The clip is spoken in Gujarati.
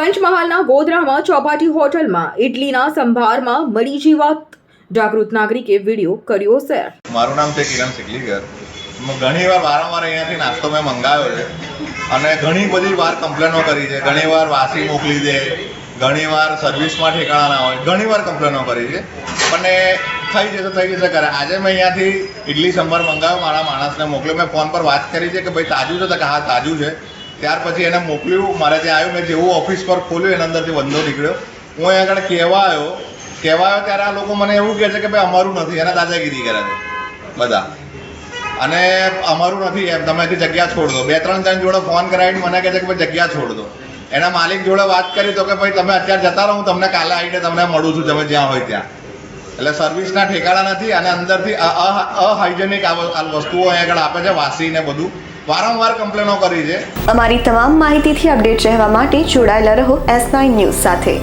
પંચમહાલના ગોધરામાં ચોપાટી હોટલમાં ઇડલીના સંભારમાં મળી જીવાત, જાગૃત નાગરિકે વિડીયો કર્યો શેર। મારું નામ છે કિરણ સિકલીકર। ઘણીવાર વારંવાર અહીંયાથી નાસ્તો મેં મંગાવ્યો છે અને ઘણી બધી વાર કમ્પ્લેનો કરી છે। ઘણીવાર વાસી મોકલી દે, ઘણીવાર સર્વિસમાં ઠેકાણા ના હોય, ઘણીવાર કમ્પ્લેનો કરી છે, પણ એ થઈ જશે કરે। આજે મેં અહીંયાથી ઇડલી સંભાર મંગાવ્યો, મારા માણસને મોકલ્યો। મેં ફોન પર વાત કરી છે કે ભાઈ તાજું છે, તો કે હા તાજું છે। ત્યાર પછી એને મોકલ્યું, મારે ત્યાં આવ્યું, મેં જેવું ઓફિસ પર ખોલ્યું એના અંદરથી બંધો નીકળ્યો। હું અહીંયા આગળ કહેવા આવ્યો ત્યારે આ લોકો મને એવું કહે છે કે ભાઈ અમારું નથી, એને દાદાગીરી કરે છે બધા, અને અમારું નથી એમ, તમે અહીંથી જગ્યા છોડ દો। 2-3 જણ જોડે ફોન કરાવીને મને કહે છે કે ભાઈ જગ્યા છોડ દો। એના માલિક જોડે વાત કરી તો કે ભાઈ તમે અત્યારે જતા રહો, હું તમને કાલે આવીને તમને મળું છું, તમે જ્યાં હોય ત્યાં। એટલે સર્વિસના ઠેકાણા નથી અને અંદરથી અહાઇજેનિક આ વસ્તુઓ અહીંયા આગળ આપે છે, વાસી ને બધું। વારંવાર કમ્પ્લેનો કરી છે। અમારી તમામ માહિતીથી અપડેટ રહેવા માટે જોડાયેલા રહો S9 ન્યૂઝ સાથે।